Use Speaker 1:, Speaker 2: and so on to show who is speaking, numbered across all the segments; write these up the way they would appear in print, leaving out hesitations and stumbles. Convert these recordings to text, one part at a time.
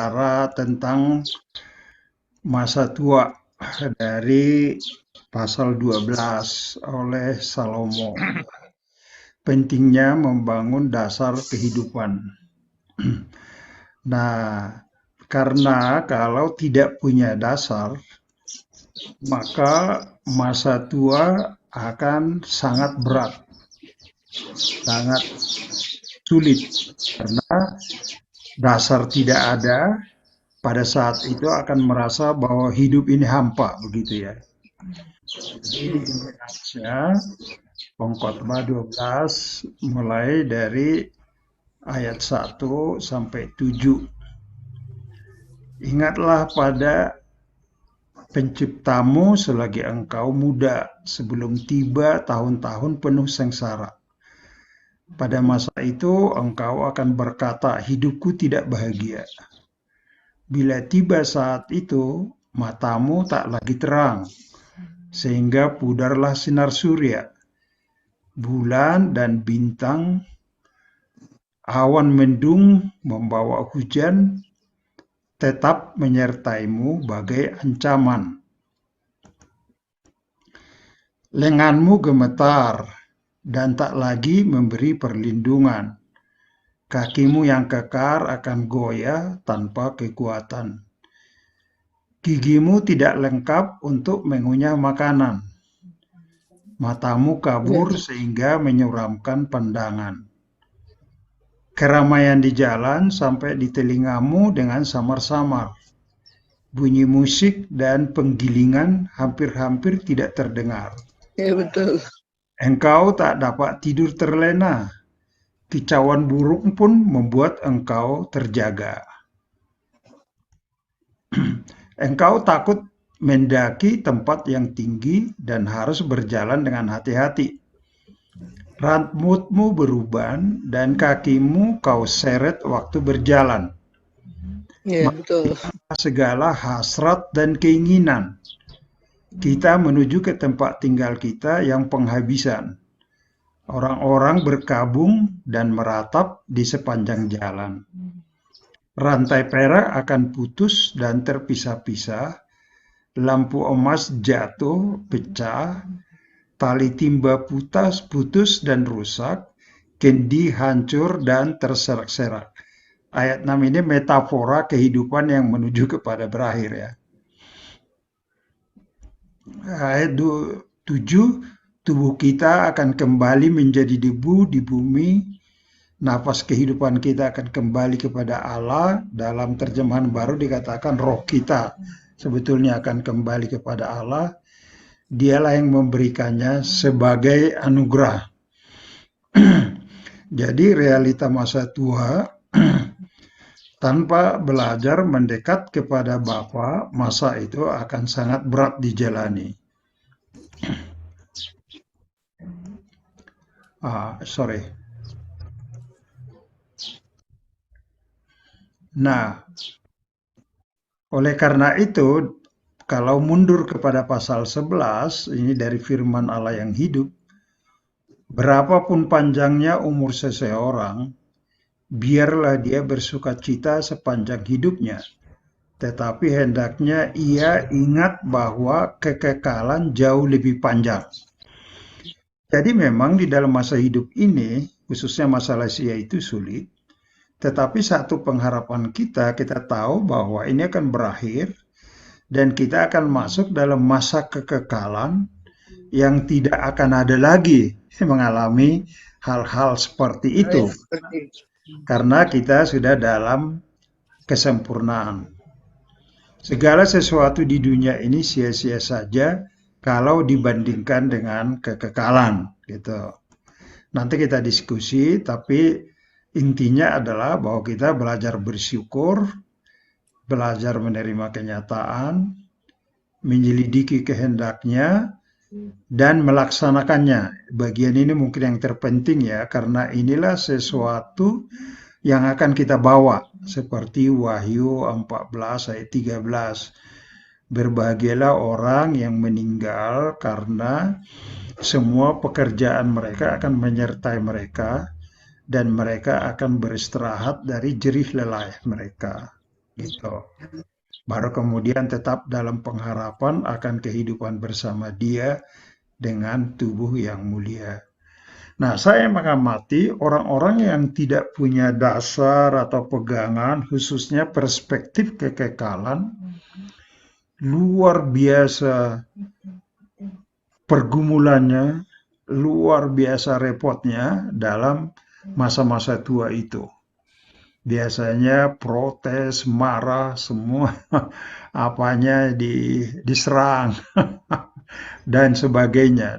Speaker 1: bicara tentang masa tua dari pasal 12 oleh Salomo. Pentingnya membangun dasar kehidupan. Nah, karena kalau tidak punya dasar, maka masa tua akan sangat berat, sangat sulit, karena dasar tidak ada. Pada saat itu akan merasa bahwa hidup ini hampa, begitu ya. Jadi di Indonesia, Pengkhotbah 12 mulai dari ayat 1 sampai 7. Ingatlah pada Penciptamu selagi engkau muda, sebelum tiba tahun-tahun penuh sengsara. Pada masa itu engkau akan berkata, hidupku tidak bahagia. Bila tiba saat itu, matamu tak lagi terang, sehingga pudarlah sinar surya, bulan dan bintang, awan mendung membawa hujan, tetap menyertaimu bagai ancaman. Lenganmu gemetar dan tak lagi memberi perlindungan. Kakimu yang kekar akan goyah tanpa kekuatan. Gigimu tidak lengkap untuk mengunyah makanan. Matamu kabur sehingga menyuramkan pandangan. Keramaian di jalan sampai di telingamu dengan samar-samar. Bunyi musik dan penggilingan hampir-hampir tidak terdengar.
Speaker 2: Ya betul.
Speaker 1: Engkau tak dapat tidur terlena. Kicauan burung pun membuat engkau terjaga. Engkau takut mendaki tempat yang tinggi dan harus berjalan dengan hati-hati. Rambutmu beruban dan kakimu kau seret waktu berjalan.
Speaker 2: Ya betul.
Speaker 1: Segala hasrat dan keinginan. Kita menuju ke tempat tinggal kita yang penghabisan. Orang-orang berkabung dan meratap di sepanjang jalan. Rantai perak akan putus dan terpisah-pisah. Lampu emas jatuh, pecah. Tali timba putus dan rusak. Kendi hancur dan terserak-serak. Ayat 6 ini metafora kehidupan yang menuju kepada berakhir ya. Ayat 7, tubuh kita akan kembali menjadi debu di bumi, nafas kehidupan kita akan kembali kepada Allah. Dalam terjemahan baru dikatakan roh kita sebetulnya akan kembali kepada Allah. Dialah yang memberikannya sebagai anugerah. Jadi realita masa tua tanpa belajar mendekat kepada Bapa, masa itu akan sangat berat dijalani. Nah, oleh karena itu, kalau mundur kepada pasal 11, ini dari firman Allah yang hidup, berapapun panjangnya umur seseorang, biarlah dia bersukacita sepanjang hidupnya. Tetapi hendaknya ia ingat bahwa kekekalan jauh lebih panjang. Jadi memang di dalam masa hidup ini, khususnya masa lansia itu sulit. Tetapi satu pengharapan kita tahu bahwa ini akan berakhir dan kita akan masuk dalam masa kekekalan yang tidak akan ada lagi mengalami hal-hal seperti itu. Karena kita sudah dalam kesempurnaan. Segala sesuatu di dunia ini sia-sia saja kalau dibandingkan dengan kekekalan gitu. Nanti kita diskusi, tapi intinya adalah bahwa kita belajar bersyukur, belajar menerima kenyataan, menyelidiki kehendaknya, dan melaksanakannya. Bagian ini mungkin yang terpenting ya, karena inilah sesuatu yang akan kita bawa. Seperti Wahyu 14 ayat 13. Berbahagialah orang yang meninggal karena semua pekerjaan mereka akan menyertai mereka dan mereka akan beristirahat dari jerih lelah mereka. gitu. Baru kemudian tetap dalam pengharapan akan kehidupan bersama Dia dengan tubuh yang mulia. Nah, saya mengamati orang-orang yang tidak punya dasar atau pegangan, khususnya perspektif kekekalan, luar biasa pergumulannya, luar biasa repotnya dalam masa-masa tua itu. Biasanya protes, marah, semua apanya diserang dan sebagainya,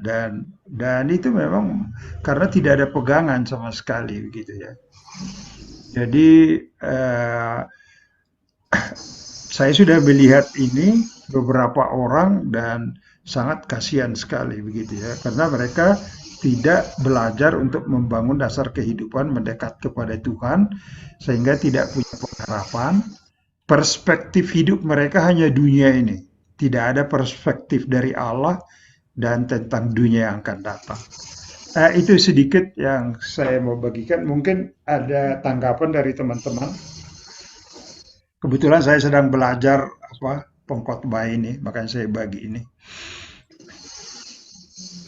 Speaker 1: dan itu memang karena tidak ada pegangan sama sekali begitu ya. Jadi saya sudah melihat ini beberapa orang dan sangat kasihan sekali begitu ya, karena mereka tidak belajar untuk membangun dasar kehidupan mendekat kepada Tuhan, sehingga tidak punya pengharapan. Perspektif hidup mereka hanya dunia ini, tidak ada perspektif dari Allah dan tentang dunia yang akan datang. Itu sedikit yang saya mau bagikan. Mungkin ada tanggapan dari teman-teman. Kebetulan saya sedang belajar pengkhotbah ini, makanya saya bagi ini.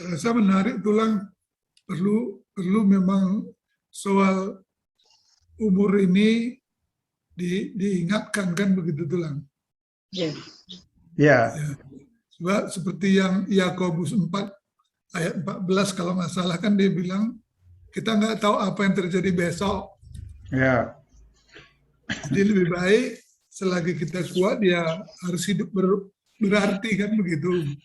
Speaker 3: Saya menarik tulang, perlu memang soal umur ini diingatkan kan begitu tulang.
Speaker 2: Ya.
Speaker 1: Ya.
Speaker 3: Sebab seperti yang Yakobus 4 ayat 14 kalau nggak salah kan dia bilang kita nggak tahu apa yang terjadi besok.
Speaker 1: Ya.
Speaker 3: Jadi lebih baik selagi kita kuat ya harus hidup berarti kan begitu.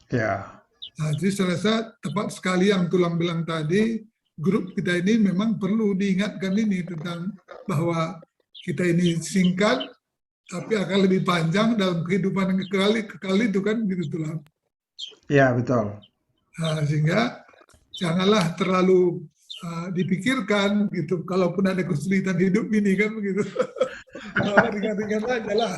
Speaker 1: Ya.
Speaker 3: Nah, jadi saya rasa tepat sekali yang tulang bilang tadi, grup kita ini memang perlu diingatkan ini tentang bahwa kita ini singkat tapi akan lebih panjang dalam kehidupan yang kekal itu kan gitu tulang.
Speaker 1: Ya, betul.
Speaker 3: Nah, sehingga janganlah terlalu dipikirkan gitu, kalaupun ada kesulitan hidup ini kan begitu. Ringan-ringan aja lah.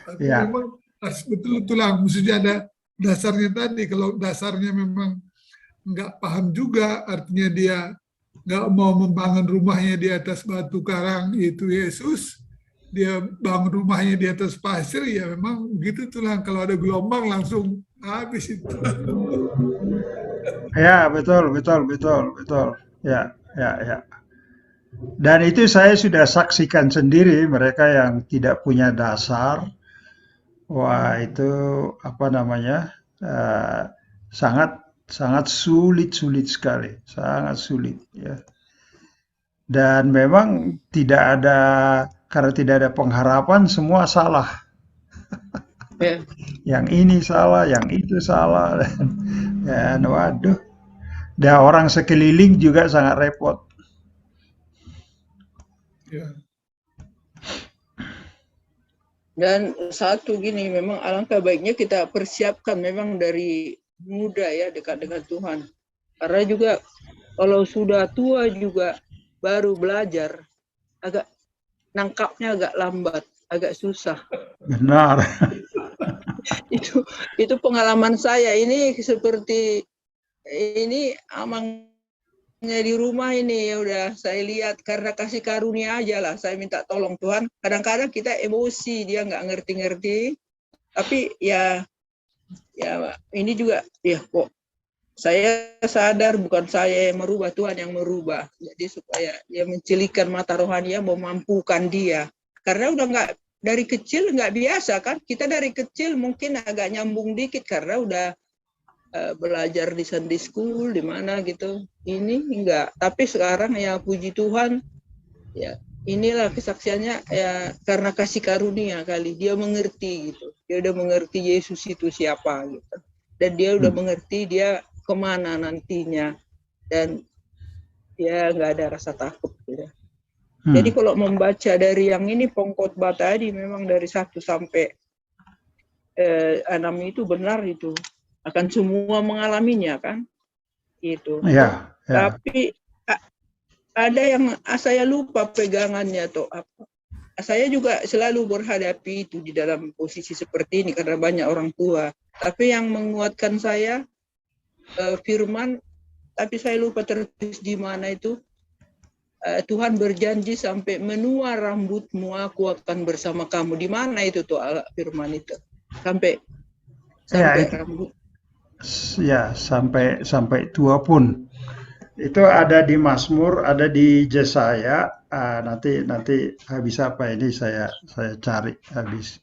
Speaker 3: Tapi
Speaker 1: Ya.
Speaker 3: memang betul-betul lah, mestinya ada dasarnya tadi. Kalau dasarnya memang nggak paham juga, artinya dia nggak mau membangun rumahnya di atas batu karang itu Yesus, dia bangun rumahnya di atas pasir, ya memang begitu tuh. Kalau ada gelombang langsung habis itu.
Speaker 1: Ya, betul. Ya. Dan itu saya sudah saksikan sendiri, mereka yang tidak punya dasar. Wah, itu sangat sangat sulit sekali, sangat sulit ya. Dan memang karena tidak ada pengharapan, semua salah.
Speaker 2: Ya.
Speaker 1: Yang ini salah, yang itu salah, dan waduh, dan orang sekeliling juga sangat repot.
Speaker 3: Ya.
Speaker 2: Dan satu gini, memang alangkah baiknya kita persiapkan memang dari muda ya dekat dengan Tuhan. Karena juga kalau sudah tua juga baru belajar, agak nangkapnya agak lambat, agak susah.
Speaker 1: Benar.
Speaker 2: Itu pengalaman saya. Ini seperti ini amangnya di rumah ini ya udah saya lihat, karena kasih karunia aja lah saya minta tolong Tuhan. Kadang-kadang kita emosi, dia nggak ngerti-ngerti, tapi ya ini juga ya kok saya sadar bukan saya yang merubah, Tuhan yang merubah. Jadi supaya dia mencilikan mata rohani, memampukan dia, karena udah nggak dari kecil nggak biasa kan. Kita dari kecil mungkin agak nyambung dikit karena udah belajar di Sunday School di mana gitu. Ini enggak, tapi sekarang ya puji Tuhan ya inilah kesaksiannya ya, karena kasih karunia kali dia mengerti gitu. Dia udah mengerti Yesus itu siapa gitu, dan dia udah mengerti dia kemana nantinya, dan dia nggak ada rasa takut gitu. Jadi kalau membaca dari yang ini pengkhotbah tadi, memang dari 1 sampai 6 itu benar, itu akan semua mengalaminya kan itu.
Speaker 1: Ya.
Speaker 2: Tapi ada yang saya lupa pegangannya atau apa. Saya juga selalu berhadapi itu di dalam posisi seperti ini karena banyak orang tua. Tapi yang menguatkan saya firman, tapi saya lupa tertulis di mana itu. Tuhan berjanji sampai menua rambutmu aku akan bersama kamu. Di mana itu tuh firman itu? Sampai
Speaker 1: itu,
Speaker 2: rambut.
Speaker 1: ya sampai tua pun. Itu ada di Mazmur, ada di Yesaya. Nanti habis apa ini saya cari habis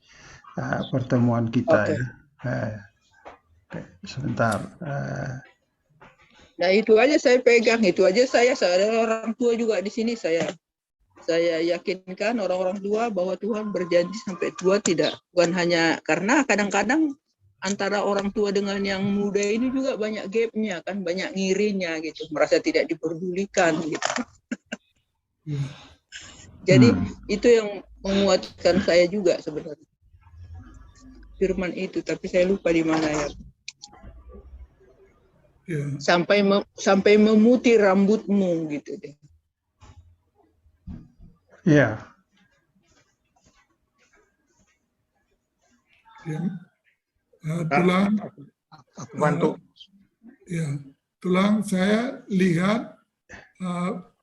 Speaker 1: pertemuan kita
Speaker 2: Oke.
Speaker 1: ya. Sebentar.
Speaker 2: Nah itu aja saya pegang, itu aja saya adalah orang tua juga di sini saya yakinkan orang-orang tua bahwa Tuhan berjanji sampai tua tidak, bukan hanya karena kadang-kadang antara orang tua dengan yang muda ini juga banyak gapnya kan, banyak ngirinya gitu, merasa tidak diperdulikan gitu. Jadi itu yang menguatkan saya juga sebenarnya firman itu, tapi saya lupa di mana ya. Sampai memutih rambutmu gitu deh.
Speaker 1: Iya.
Speaker 3: Tulang.
Speaker 4: Aku bantu.
Speaker 3: Tulang saya lihat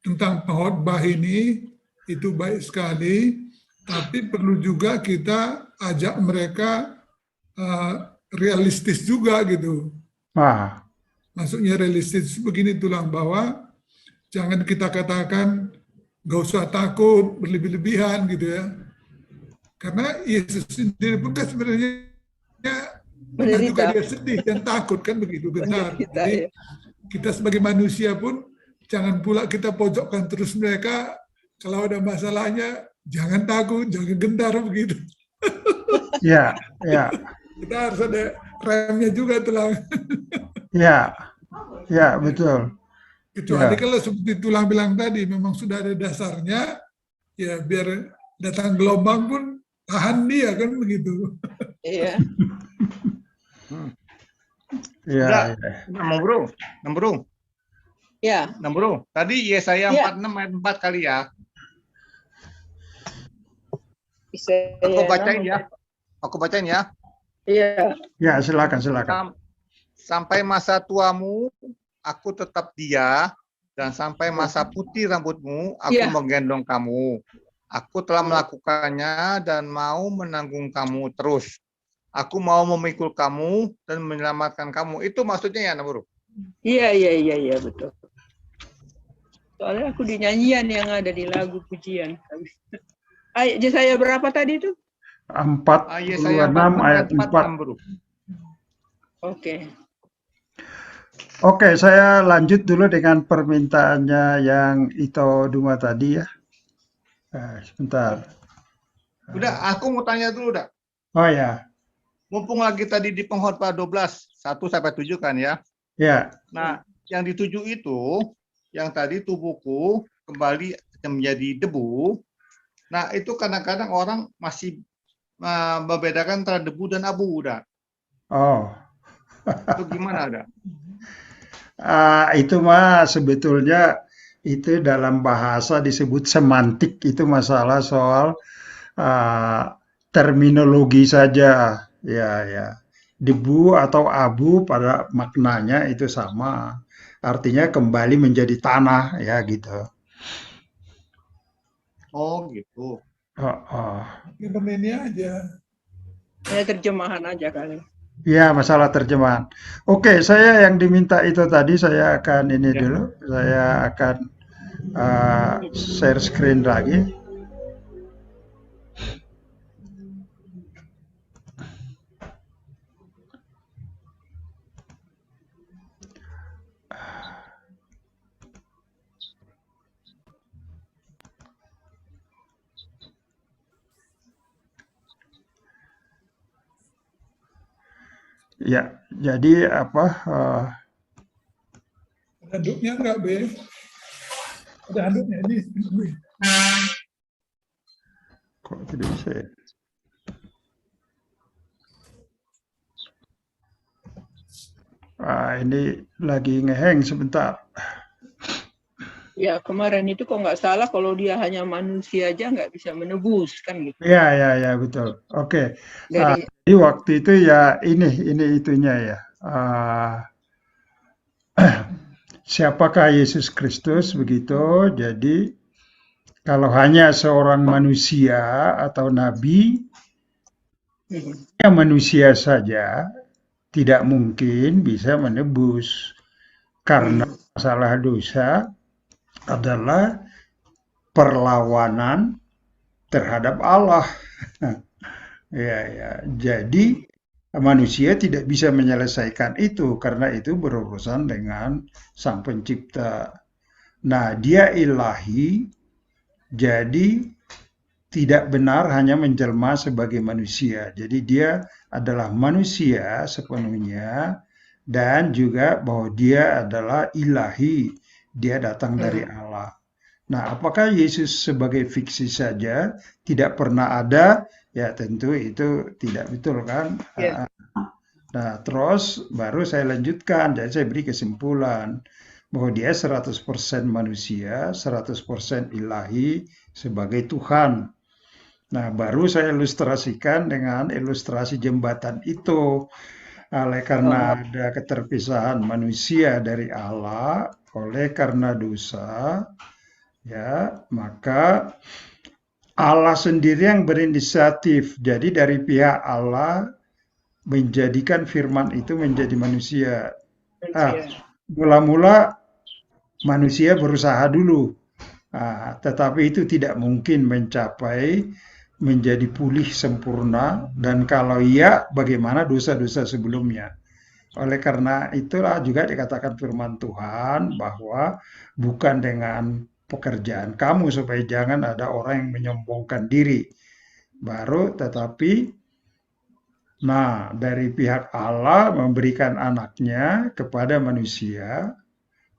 Speaker 3: tentang pengkhotbah ini itu baik sekali, tapi perlu juga kita ajak mereka realistis juga gitu. Maksudnya realistis begini Tulang, bahwa jangan kita katakan gak usah takut berlebih-lebihan gitu ya. Karena Yesus sendiri pun kan sebenarnya juga dia sedih dan takut kan begitu besar. Jadi kita sebagai manusia pun jangan pula kita pojokkan terus mereka. Kalau ada masalahnya jangan takut, jangan gentar begitu.
Speaker 1: Iya.
Speaker 3: Kita harus ada remnya juga Tulang.
Speaker 1: Ya, betul.
Speaker 3: Kecuali kalau seperti Tulang bilang tadi, memang sudah ada dasarnya, ya biar datang gelombang pun tahan dia kan begitu.
Speaker 2: Iya.
Speaker 4: Iya. Nomor.
Speaker 2: Ya.
Speaker 4: Nomor. Tadi Yesaya 46 ayat 4 kali ya. Aku bacain ya.
Speaker 2: Iya.
Speaker 1: Ya, silakan.
Speaker 4: Sampai masa tuamu, aku tetap dia, dan sampai masa putih rambutmu, aku menggendong kamu. Aku telah melakukannya dan mau menanggung kamu terus. Aku mau memikul kamu dan menyelamatkan kamu. Itu maksudnya ya, Naburu?
Speaker 2: Iya, betul. Soalnya aku di nyanyian yang ada di lagu pujian. Yesaya berapa tadi itu?
Speaker 1: 46 ayat 4. Oke, saya lanjut dulu dengan permintaannya yang Ito Duma tadi ya. Sebentar.
Speaker 4: Udah, aku mau tanya dulu, dah.
Speaker 1: Oh ya.
Speaker 4: Mumpung lagi tadi di pengkhotbah 12, 1-7 kan ya?
Speaker 1: Ya.
Speaker 4: Nah, yang di 7 itu, yang tadi tubuhku kembali menjadi debu. Nah, itu kadang-kadang orang masih membedakan antara debu dan abu, udah.
Speaker 1: Oh.
Speaker 4: Itu gimana, udah?
Speaker 1: Itu mah sebetulnya itu dalam bahasa disebut semantik, itu masalah soal terminologi saja, ya. Debu atau abu pada maknanya itu sama, artinya kembali menjadi tanah, ya gitu.
Speaker 4: Oh gitu.
Speaker 3: Ini aja.
Speaker 2: Terjemahan aja kali.
Speaker 1: Ya, masalah terjemahan. Oke, saya yang diminta itu tadi saya akan ini dulu, saya akan share screen lagi. Ya, jadi apa?
Speaker 3: Ada handuknya enggak, Be? Ada handuknya ini.
Speaker 1: Kok tidak bisa ya? Ini lagi ngeheng sebentar.
Speaker 2: Ya, kemarin itu kok nggak salah kalau dia hanya manusia aja nggak bisa menebus kan gitu.
Speaker 1: Ya, betul. Oke. Jadi waktu itu ya ini itunya ya. Siapakah Yesus Kristus begitu? Jadi Kalau hanya seorang manusia atau nabi, ya manusia saja tidak mungkin bisa menebus. Karena masalah dosa adalah perlawanan terhadap Allah. Ya, ya. Jadi manusia tidak bisa menyelesaikan itu karena itu berurusan dengan Sang Pencipta. Nah, dia ilahi, jadi tidak benar hanya menjelma sebagai manusia. Jadi dia adalah manusia sepenuhnya dan juga bahwa dia adalah ilahi. Dia datang dari Allah. Nah, apakah Yesus sebagai fiksi saja tidak pernah ada? Ya, tentu itu tidak betul kan?
Speaker 2: Ya.
Speaker 1: Nah, terus baru saya lanjutkan. Jadi saya beri kesimpulan bahwa dia 100% manusia, 100% ilahi sebagai Tuhan. Nah, baru saya ilustrasikan dengan ilustrasi jembatan itu. Oleh karena ada keterpisahan manusia dari Allah, oleh karena dosa, ya, maka Allah sendiri yang berinisiatif. Jadi dari pihak Allah menjadikan firman itu menjadi manusia. Mula-mula manusia berusaha dulu. Tetapi itu tidak mungkin mencapai menjadi pulih sempurna, dan kalau iya, bagaimana dosa-dosa sebelumnya. Oleh karena itulah juga dikatakan firman Tuhan bahwa bukan dengan pekerjaan kamu supaya jangan ada orang yang menyombongkan diri. Baru tetapi nah dari pihak Allah memberikan anaknya kepada manusia,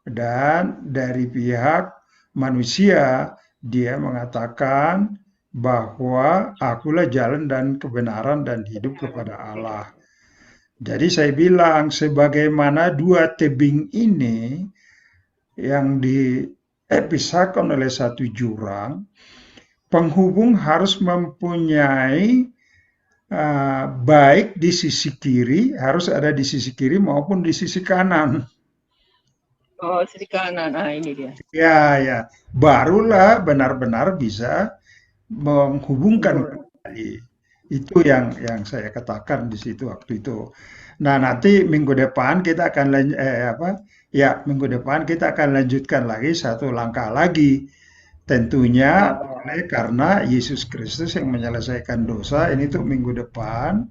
Speaker 1: dan dari pihak manusia dia mengatakan bahwa akulah jalan dan kebenaran dan hidup kepada Allah. Jadi saya bilang sebagaimana dua tebing ini yang dipisahkan oleh satu jurang, penghubung harus mempunyai baik di sisi kiri, harus ada di sisi kiri maupun di sisi kanan.
Speaker 2: Oh, sisi kanan. Ini dia.
Speaker 1: Ya, ya. Barulah benar-benar bisa menghubungkan kembali. Itu yang saya katakan di situ waktu itu. Nah, nanti minggu depan kita akan minggu depan kita akan lanjutkan lagi satu langkah lagi. Tentunya karena Yesus Kristus yang menyelesaikan dosa, ini tuh minggu depan.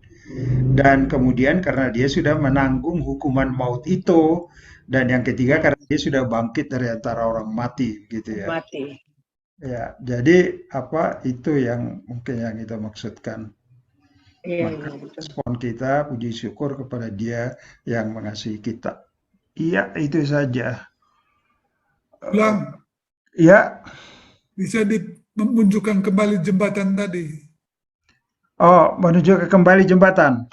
Speaker 1: Dan kemudian karena dia sudah menanggung hukuman maut itu. Dan yang ketiga karena dia sudah bangkit dari antara orang mati, gitu ya.
Speaker 2: Mati.
Speaker 1: Ya, jadi itu yang mungkin yang kita maksudkan. Maka respon kita puji syukur kepada Dia yang mengasihi kita. Iya, itu saja.
Speaker 3: Bang,
Speaker 1: Iya.
Speaker 3: bisa menunjukkan kembali jembatan tadi.
Speaker 1: Oh, menuju ke kembali jembatan.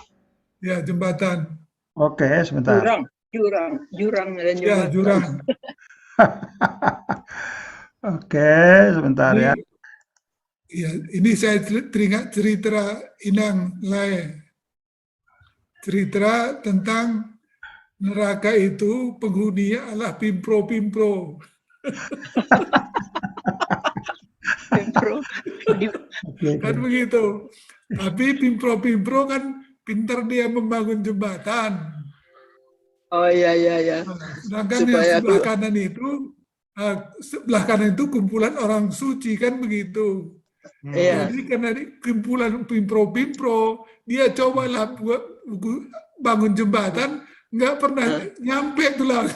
Speaker 3: Ya, jembatan.
Speaker 1: Oke, sebentar.
Speaker 2: Jurang dan jembatan.
Speaker 3: Ya, jurang.
Speaker 1: Oke, sebentar ya.
Speaker 3: Ya, ini saya teringat cerita Inang Lae. Cerita tentang neraka itu penghuninya adalah pimpro-pimpro. Kan begitu. Tapi pimpro-pimpro kan pintar dia membangun jembatan.
Speaker 2: Oh iya.
Speaker 3: Sedangkan yang sebelah kanan itu kumpulan orang suci kan begitu. Jadi karena kumpulan pimpro-pimpro, dia cobalah bangun jembatan, nggak pernah nyampe tulang.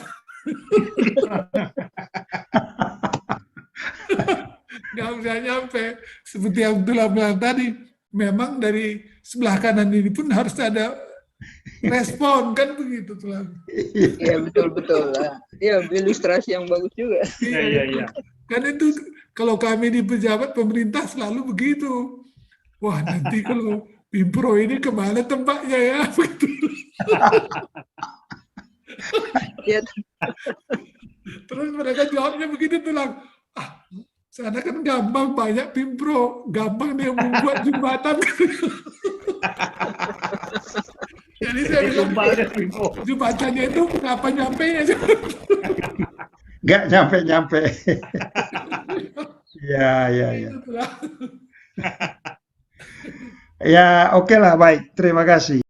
Speaker 3: Nggak bisa nyampe. Seperti yang Tulang bilang tadi, memang dari sebelah kanan ini pun harus ada respon, kan begitu Tulang.
Speaker 2: Iya, betul. Iya, ilustrasi yang bagus juga.
Speaker 3: Iya. Kan itu kalau kami di pejabat pemerintah selalu begitu. Wah, nanti kalau pimpro ini kemana tempatnya ya? Begitu. Terus mereka jawabnya begitu Tulang. Sana kan gampang, banyak pimpro, gampang dia membuat jembatan. Jadi saya bilang, jembatannya itu kenapa nyampe ya?
Speaker 1: Nggak nyampe-nyampe. Ya, ya, ya.
Speaker 3: Itulah.
Speaker 1: Ya, oke lah, baik. Terima kasih.